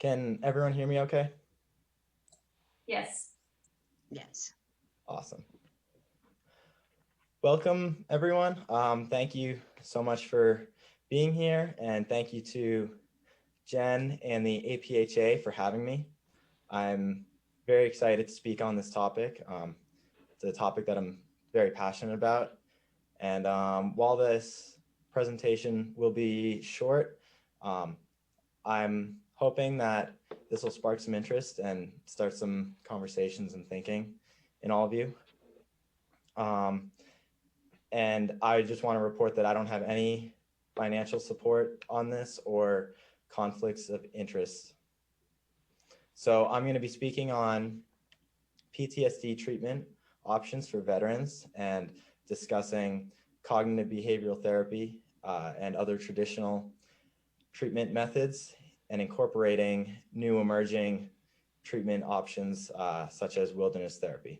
Can everyone hear me okay? Yes. Yes. Awesome. Welcome, everyone. Thank you so much for being here, and thank you to Jen and the APHA for having me. I'm very excited to speak on this topic. It's a topic that I'm very passionate about. And while this presentation will be short, I'm hoping that this will spark some interest and start some conversations and thinking in all of you. And I just want to report that I don't have any financial support on this or conflicts of interest. So I'm going to be speaking on PTSD treatment options for veterans and discussing cognitive behavioral therapy and other traditional treatment methods and incorporating new emerging treatment options such as wilderness therapy.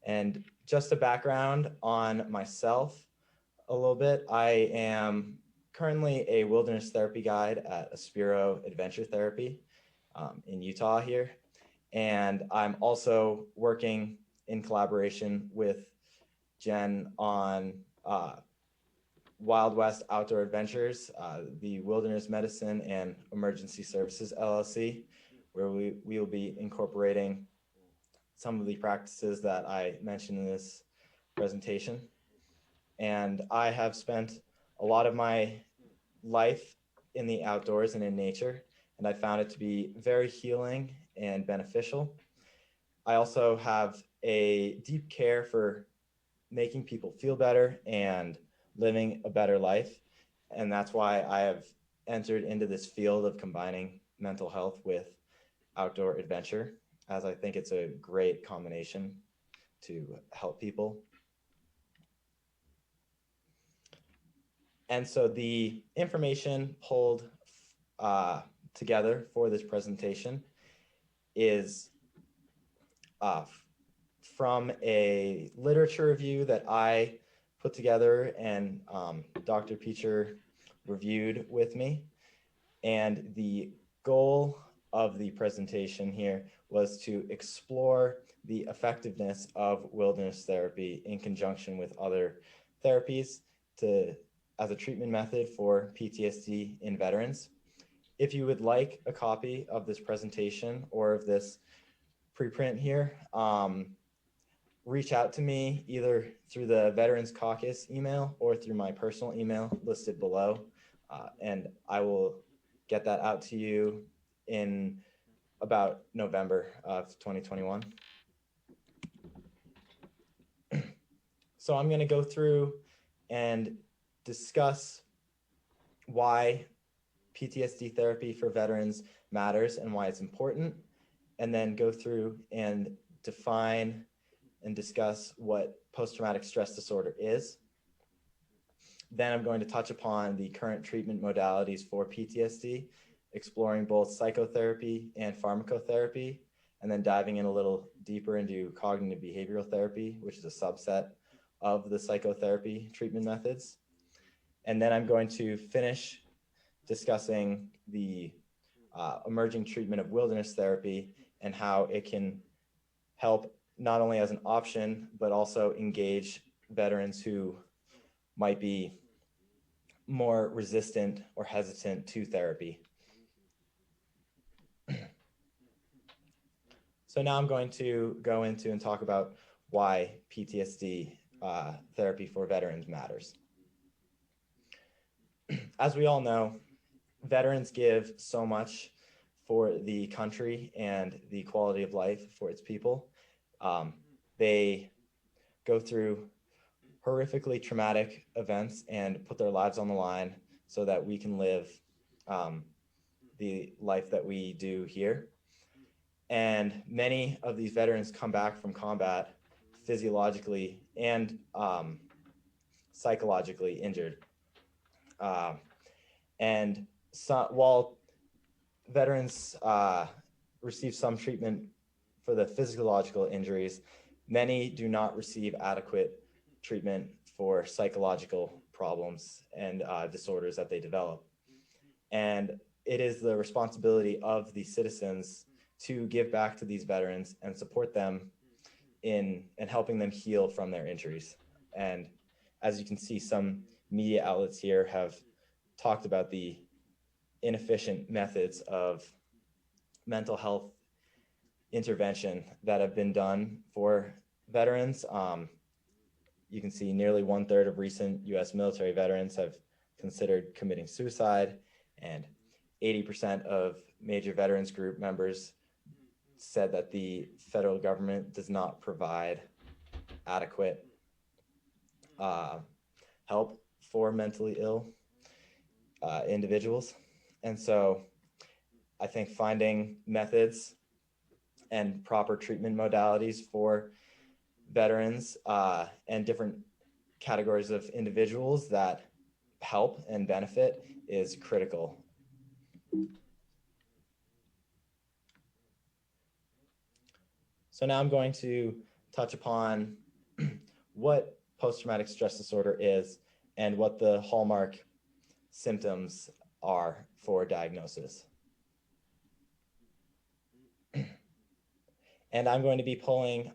And just a background on myself a little bit. I am currently a wilderness therapy guide at Aspiro Adventure Therapy in Utah here. And I'm also working in collaboration with Jen on Wild West Outdoor Adventures, the Wilderness Medicine and Emergency Services LLC, where we will be incorporating some of the practices that I mentioned in this presentation. And I have spent a lot of my life in the outdoors and in nature, and I found it to be very healing and beneficial. I also have a deep care for making people feel better and living a better life. And that's why I have entered into this field of combining mental health with outdoor adventure, as I think it's a great combination to help people. And so the information pulled together for this presentation is from a literature review that I put together and Dr. Peacher reviewed with me. And the goal of the presentation here was to explore the effectiveness of wilderness therapy in conjunction with other therapies as a treatment method for PTSD in veterans. If you would like a copy of this presentation or of this preprint here, reach out to me either through the Veterans Caucus email or through my personal email listed below, and I will get that out to you in about November of 2021. So I'm going to go through and discuss why PTSD therapy for veterans matters and why it's important, and then go through and define and discuss what post-traumatic stress disorder is. Then I'm going to touch upon the current treatment modalities for PTSD, exploring both psychotherapy and pharmacotherapy, and then diving in a little deeper into cognitive behavioral therapy, which is a subset of the psychotherapy treatment methods. And then I'm going to finish discussing the emerging treatment of wilderness therapy and how it can help not only as an option, but also engage veterans who might be more resistant or hesitant to therapy. So now I'm going to go into and talk about why PTSD therapy for veterans matters. As we all know, veterans give so much for the country and the quality of life for its people. They go through horrifically traumatic events and put their lives on the line so that we can live the life that we do here. And many of these veterans come back from combat physiologically and psychologically injured. And so, while veterans receive some treatment for the physiological injuries, many do not receive adequate treatment for psychological problems and disorders that they develop. And it is the responsibility of the citizens to give back to these veterans and support them in helping them heal from their injuries. And as you can see, some media outlets here have talked about the inefficient methods of mental health intervention that have been done for veterans. You can see nearly 1/3 of recent US military veterans have considered committing suicide, and 80% of major veterans group members said that the federal government does not provide adequate help for mentally ill individuals. And so I think finding methods and proper treatment modalities for veterans and different categories of individuals that help and benefit is critical. So now I'm going to touch upon what post-traumatic stress disorder is and what the hallmark symptoms are for diagnosis. And I'm going to be pulling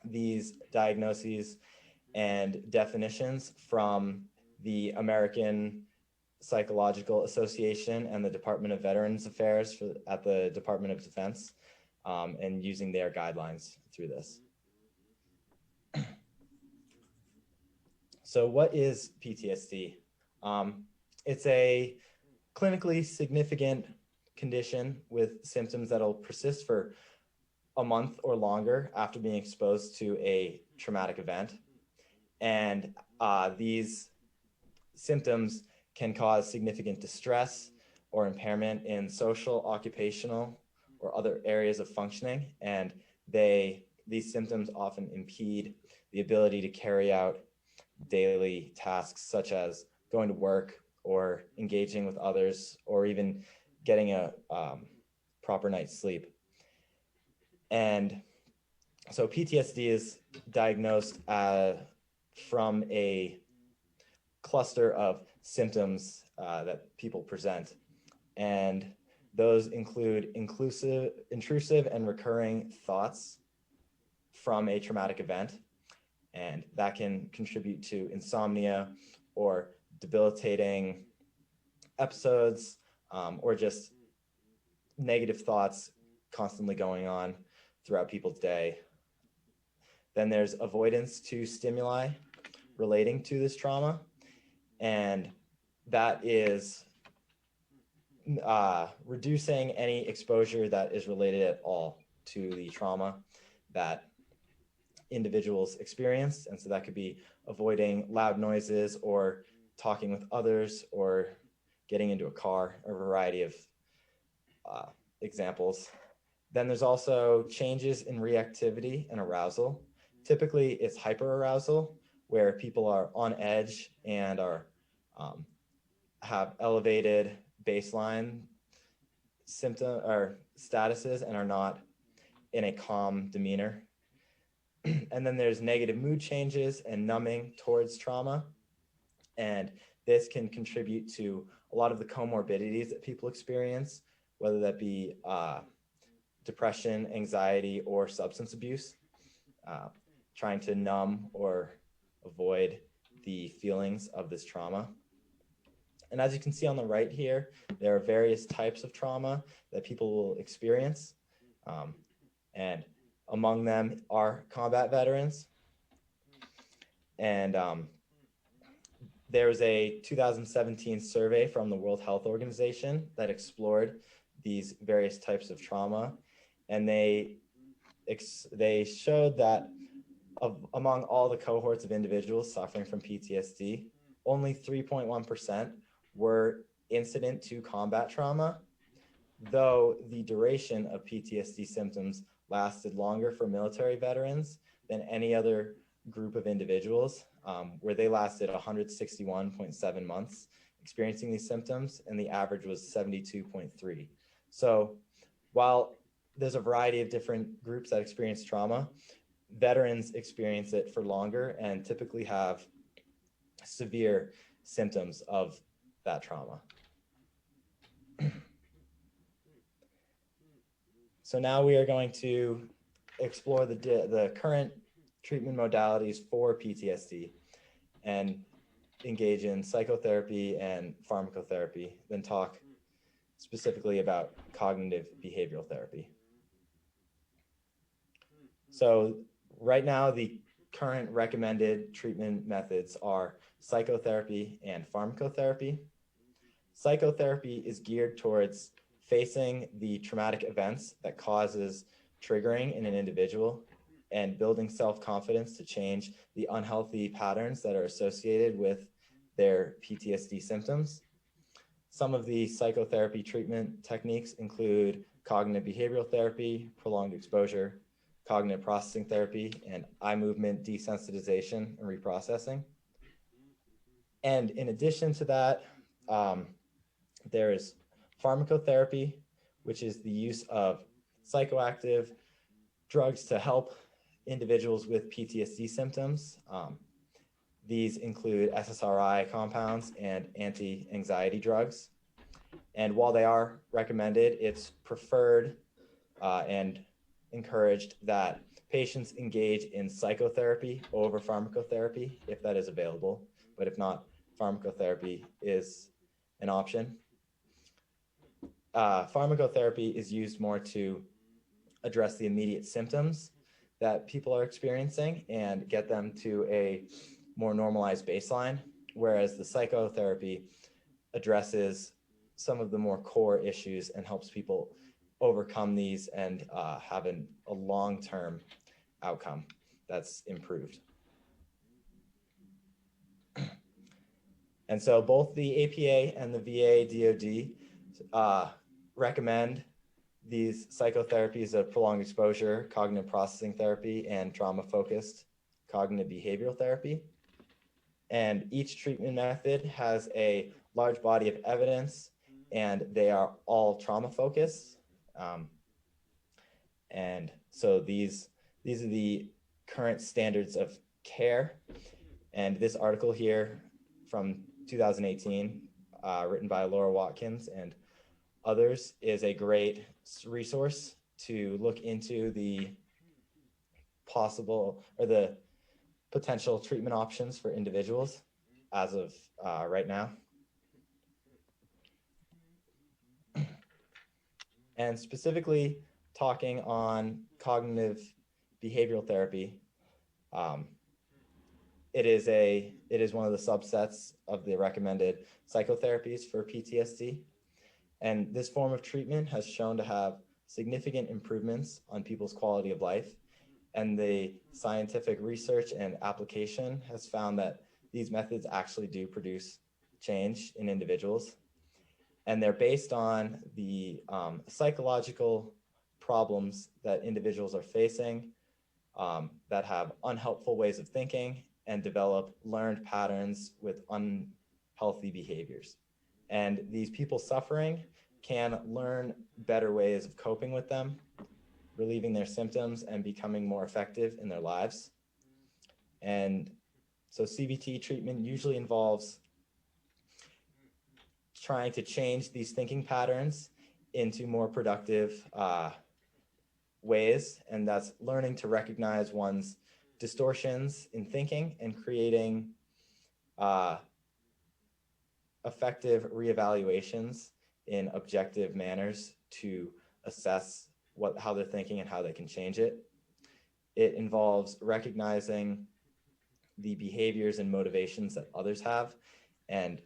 these diagnoses and definitions from the American Psychological Association and the Department of Veterans Affairs at the Department of Defense, and using their guidelines through this. So what is PTSD? It's a clinically significant condition with symptoms that'll persist for a month or longer after being exposed to a traumatic event. And these symptoms can cause significant distress or impairment in social, occupational, or other areas of functioning. And these symptoms often impede the ability to carry out daily tasks such as going to work or engaging with others or even getting a proper night's sleep. And so PTSD is diagnosed from a cluster of symptoms that people present. And those include intrusive and recurring thoughts from a traumatic event. And that can contribute to insomnia or debilitating episodes, or just negative thoughts constantly going on throughout people's day. Then there's avoidance to stimuli relating to this trauma, and that is reducing any exposure that is related at all to the trauma that individuals experienced. And so that could be avoiding loud noises or talking with others or getting into a car, a variety of examples. Then there's also changes in reactivity and arousal. Typically it's hyperarousal, where people are on edge and are have elevated baseline symptom or statuses and are not in a calm demeanor. And then there's negative mood changes and numbing towards trauma. And this can contribute to a lot of the comorbidities that people experience, whether that be depression, anxiety, or substance abuse, trying to numb or avoid the feelings of this trauma. And as you can see on the right here, there are various types of trauma that people will experience. And among them are combat veterans. And there was a 2017 survey from the World Health Organization that explored these various types of trauma. And they showed that among all the cohorts of individuals suffering from PTSD, only 3.1% were incident to combat trauma, though the duration of PTSD symptoms lasted longer for military veterans than any other group of individuals, where they lasted 161.7 months experiencing these symptoms, and the average was 72.3. So while there's a variety of different groups that experience trauma, veterans experience it for longer and typically have severe symptoms of that trauma. So now we are going to explore the current treatment modalities for PTSD and engage in psychotherapy and pharmacotherapy, then talk specifically about cognitive behavioral therapy. So right now, the current recommended treatment methods are psychotherapy and pharmacotherapy. Psychotherapy is geared towards facing the traumatic events that causes triggering in an individual and building self-confidence to change the unhealthy patterns that are associated with their PTSD symptoms. Some of the psychotherapy treatment techniques include cognitive behavioral therapy, prolonged exposure, cognitive processing therapy, and eye movement desensitization and reprocessing. And in addition to that, there is pharmacotherapy, which is the use of psychoactive drugs to help individuals with PTSD symptoms. These include SSRI compounds and anti-anxiety drugs. And while they are recommended, it's preferred and encouraged that patients engage in psychotherapy over pharmacotherapy if that is available. But if not, pharmacotherapy is an option. Pharmacotherapy is used more to address the immediate symptoms that people are experiencing and get them to a more normalized baseline, whereas the psychotherapy addresses some of the more core issues and helps people overcome these and have a long-term outcome that's improved. And so both the APA and the VA DoD recommend these psychotherapies of prolonged exposure, cognitive processing therapy, and trauma-focused cognitive behavioral therapy. And each treatment method has a large body of evidence, and they are all trauma-focused. And so these are the current standards of care. And this article here from 2018, written by Laura Watkins and others, is a great resource to look into the possible or the potential treatment options for individuals as of right now. And specifically talking on cognitive behavioral therapy, it is one of the subsets of the recommended psychotherapies for PTSD. And this form of treatment has shown to have significant improvements on people's quality of life. And the scientific research and application has found that these methods actually do produce change in individuals. And they're based on the psychological problems that individuals are facing that have unhelpful ways of thinking and develop learned patterns with unhealthy behaviors. And these people suffering can learn better ways of coping with them, relieving their symptoms and becoming more effective in their lives. And so CBT treatment usually involves trying to change these thinking patterns into more productive ways. And that's learning to recognize one's distortions in thinking and creating effective reevaluations in objective manners to assess how they're thinking and how they can change it. It involves recognizing the behaviors and motivations that others have and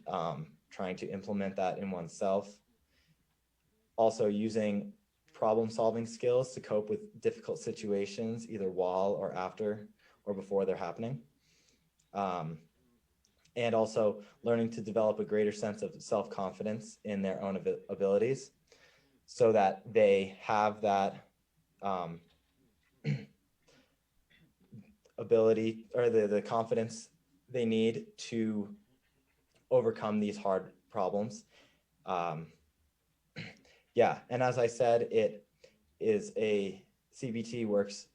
trying to implement that in oneself. Also using problem-solving skills to cope with difficult situations, either while or after or before they're happening. And also learning to develop a greater sense of self-confidence in their own abilities so that they have that ability or the confidence they need to overcome these hard problems. Yeah, and as I said, CBT works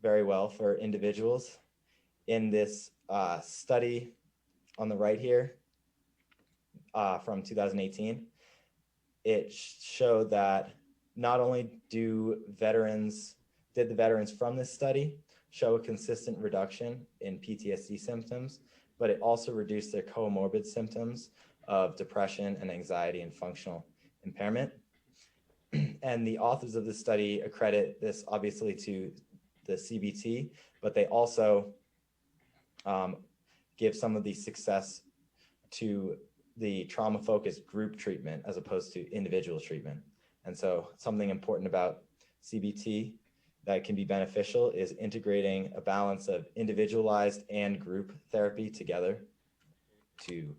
very well for individuals. In this study on the right here from 2018, it showed that not only did the veterans from this study show a consistent reduction in PTSD symptoms, but it also reduced their comorbid symptoms of depression and anxiety and functional impairment. And the authors of this study accredit this obviously to the CBT, but they also give some of the success to the trauma-focused group treatment as opposed to individual treatment. And so something important about CBT that can be beneficial is integrating a balance of individualized and group therapy together to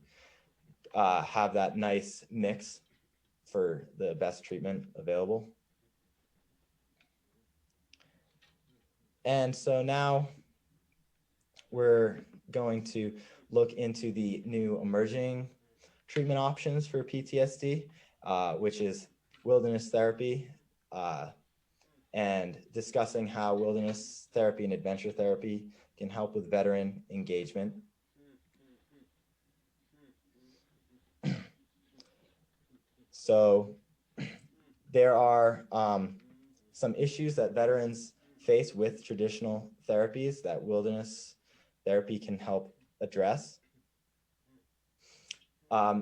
have that nice mix for the best treatment available. And so now we're going to look into the new emerging treatment options for PTSD, which is wilderness therapy, and discussing how wilderness therapy and adventure therapy can help with veteran engagement. So there are some issues that veterans face with traditional therapies that wilderness therapy can help address. A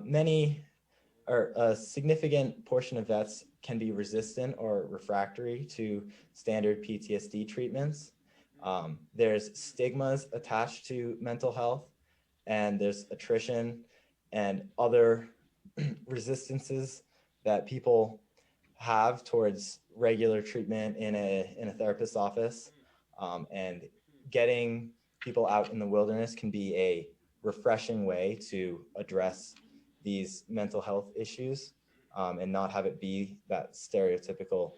significant portion of vets can be resistant or refractory to standard PTSD treatments. There's stigmas attached to mental health, and there's attrition and other resistances that people have towards regular treatment in a therapist's office. And getting people out in the wilderness can be a refreshing way to address these mental health issues and not have it be that stereotypical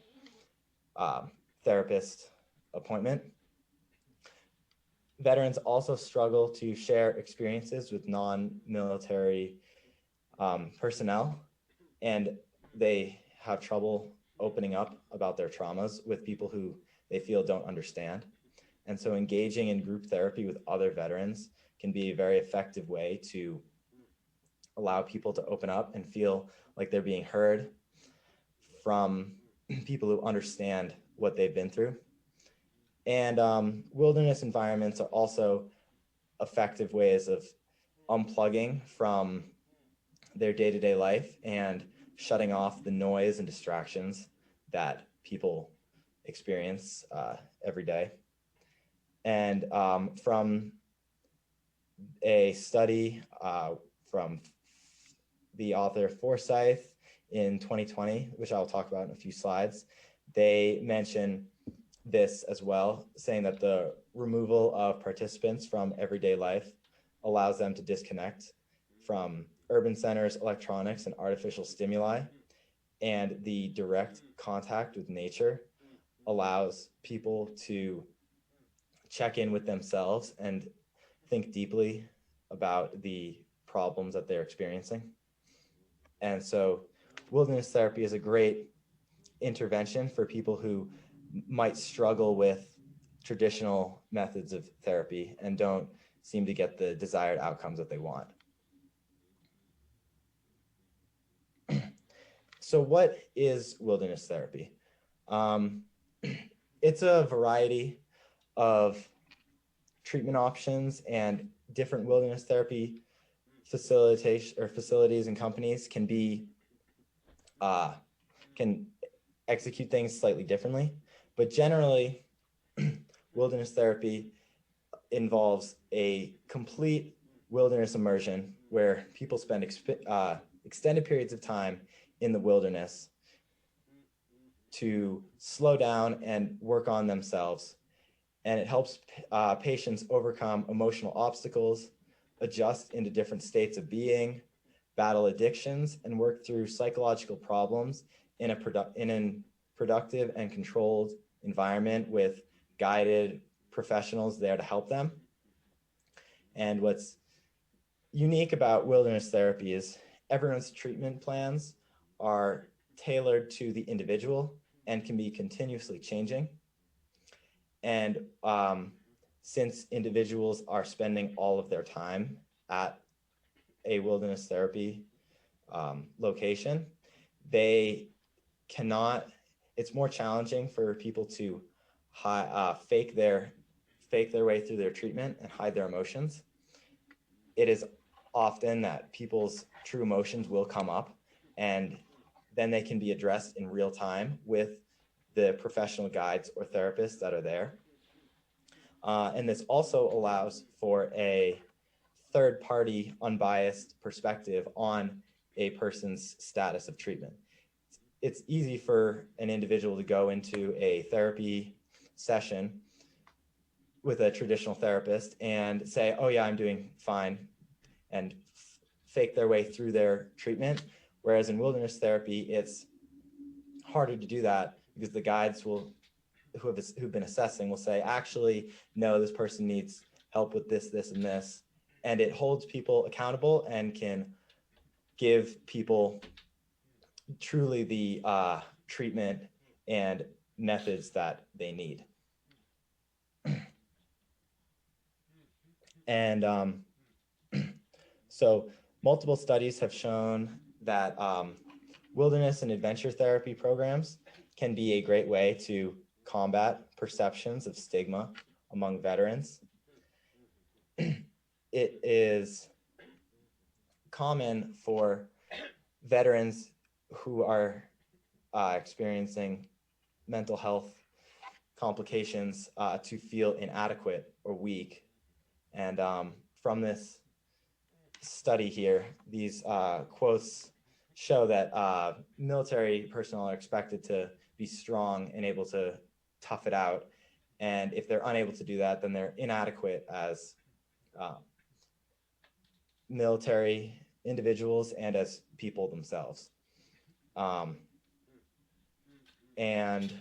therapist appointment. Veterans also struggle to share experiences with non-military personnel, and they have trouble opening up about their traumas with people who they feel don't understand. And so engaging in group therapy with other veterans can be a very effective way to allow people to open up and feel like they're being heard from people who understand what they've been through. And wilderness environments are also effective ways of unplugging from their day-to-day life and shutting off the noise and distractions that people experience every day. And from a study from the author Forsyth in 2020, which I'll talk about in a few slides, they mention this as well, saying that the removal of participants from everyday life allows them to disconnect from urban centers, electronics, and artificial stimuli. And the direct contact with nature allows people to check in with themselves and think deeply about the problems that they're experiencing. And so wilderness therapy is a great intervention for people who might struggle with traditional methods of therapy and don't seem to get the desired outcomes that they want. So what is wilderness therapy? It's a variety of treatment options, and different wilderness therapy facilities and companies can execute things slightly differently. But generally, wilderness therapy involves a complete wilderness immersion where people spend extended periods of time in the wilderness to slow down and work on themselves. And it helps patients overcome emotional obstacles, adjust into different states of being, battle addictions, and work through psychological problems in a productive and controlled environment with guided professionals there to help them. And what's unique about wilderness therapy is everyone's treatment plans are tailored to the individual and can be continuously changing. And since individuals are spending all of their time at a wilderness therapy location, they cannot, it's more challenging for people to fake their way through their treatment and hide their emotions. It is often that people's true emotions will come up, and then they can be addressed in real time with the professional guides or therapists that are there. And this also allows for a third-party, unbiased perspective on a person's status of treatment. It's easy for an individual to go into a therapy session with a traditional therapist and say, oh yeah, I'm doing fine, and fake their way through their treatment. Whereas in wilderness therapy, it's harder to do that because the guides who've been assessing will say, actually, no, this person needs help with this, this, and this. And it holds people accountable and can give people truly the treatment and methods that they need. And so multiple studies have shown that wilderness and adventure therapy programs can be a great way to combat perceptions of stigma among veterans. It is common for veterans who are experiencing mental health complications to feel inadequate or weak. And from this study here, these quotes show that military personnel are expected to be strong and able to tough it out. And if they're unable to do that, then they're inadequate as military individuals and as people themselves. And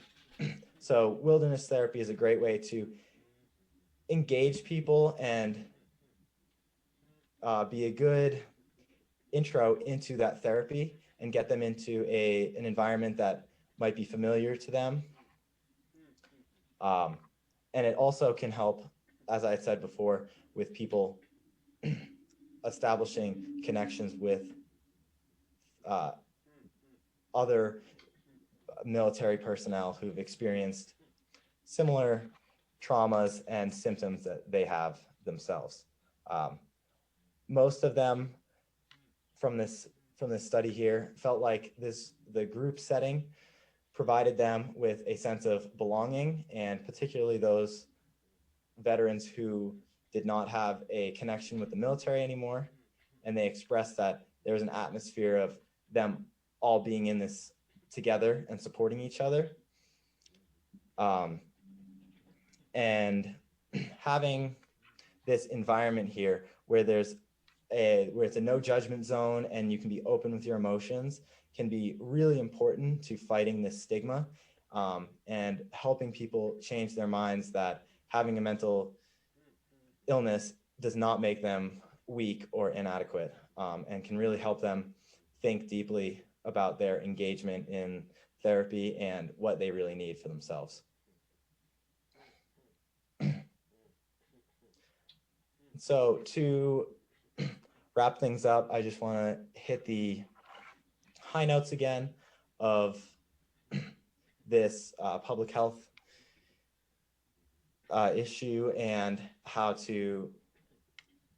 so wilderness therapy is a great way to engage people and be a good intro into that therapy and get them into an environment that might be familiar to them. And it also can help, as I said before, with people establishing connections with other military personnel who've experienced similar traumas and symptoms that they have themselves. Most of them from this study here felt like the group setting provided them with a sense of belonging, and particularly those veterans who did not have a connection with the military anymore. And they expressed that there was an atmosphere of them all being in this together and supporting each other. And having this environment here where it's a no judgment zone and you can be open with your emotions can be really important to fighting this stigma and helping people change their minds that having a mental illness does not make them weak or inadequate, and can really help them think deeply about their engagement in therapy and what they really need for themselves. So to wrap things up, I just want to hit the high notes again of this public health issue and how to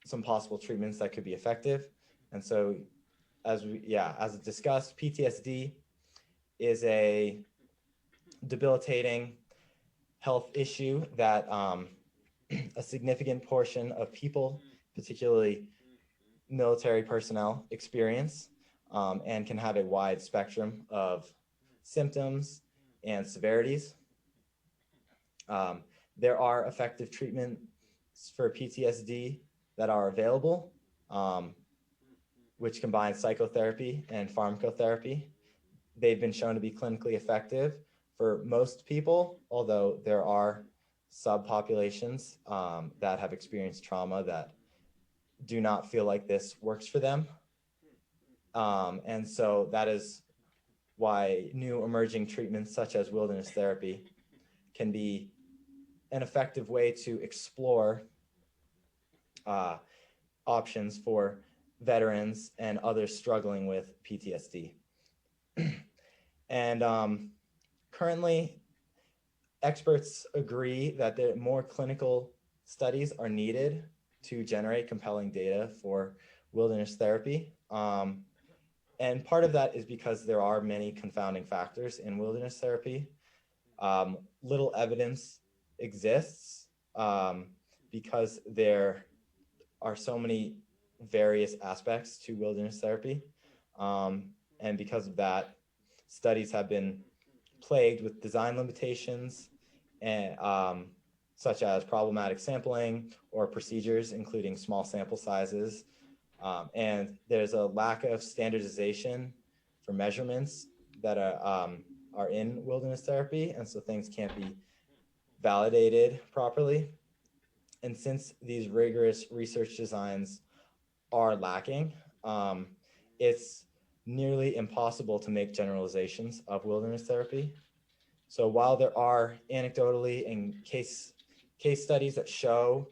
some possible treatments that could be effective. And so as discussed, PTSD is a debilitating health issue that a significant portion of people, particularly military personnel, experience and can have a wide spectrum of symptoms and severities. There are effective treatments for PTSD that are available, which combine psychotherapy and pharmacotherapy. They've been shown to be clinically effective for most people, although there are subpopulations that have experienced trauma that do not feel like this works for them. And so that is why new emerging treatments such as wilderness therapy can be an effective way to explore options for veterans and others struggling with PTSD. And currently, experts agree that more clinical studies are needed to generate compelling data for wilderness therapy. And part of that is because there are many confounding factors in wilderness therapy. Little evidence exists because there are so many various aspects to wilderness therapy. And because of that, studies have been plagued with design limitations, and such as problematic sampling or procedures, including small sample sizes. And there's a lack of standardization for measurements that are in wilderness therapy. And so things can't be validated properly. And since these rigorous research designs are lacking, it's nearly impossible to make generalizations of wilderness therapy. So while there are anecdotally and case studies that show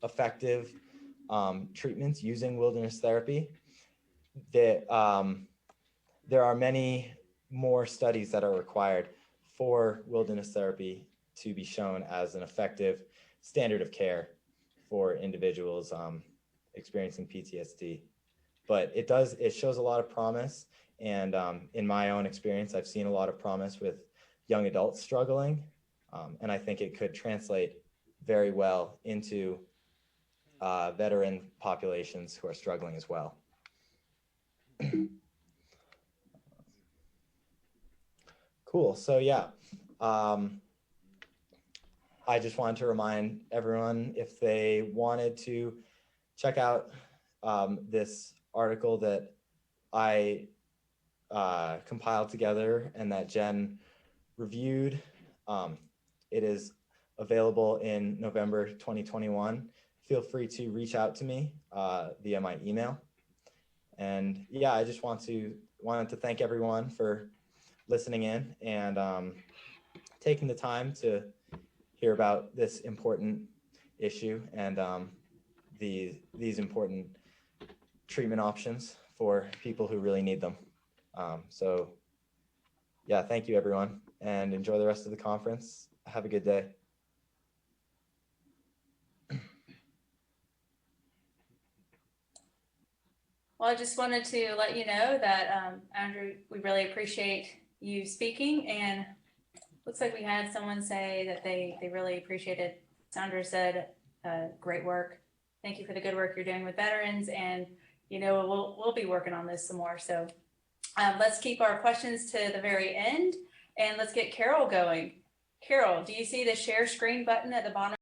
effective treatments using wilderness therapy, that there are many more studies that are required for wilderness therapy to be shown as an effective standard of care for individuals experiencing PTSD. But it shows a lot of promise. And in my own experience, I've seen a lot of promise with young adults struggling. And I think it could translate very well into veteran populations who are struggling as well. Cool. So yeah, I just wanted to remind everyone, if they wanted to check out this article that I compiled together and that Jen reviewed, it is available in November 2021. Feel free to reach out to me via my email. And yeah, I just wanted to thank everyone for listening in and taking the time to hear about this important issue and these important treatment options for people who really need them. So yeah, thank you everyone, and enjoy the rest of the conference. Have a good day. Well, I just wanted to let you know that, Andrew, we really appreciate you speaking, and looks like we had someone say that they really appreciated. Sandra said, great work. Thank you for the good work you're doing with veterans, and we'll be working on this some more. So let's keep our questions to the very end, and let's get Carol going. Carol, do you see the share screen button at the bottom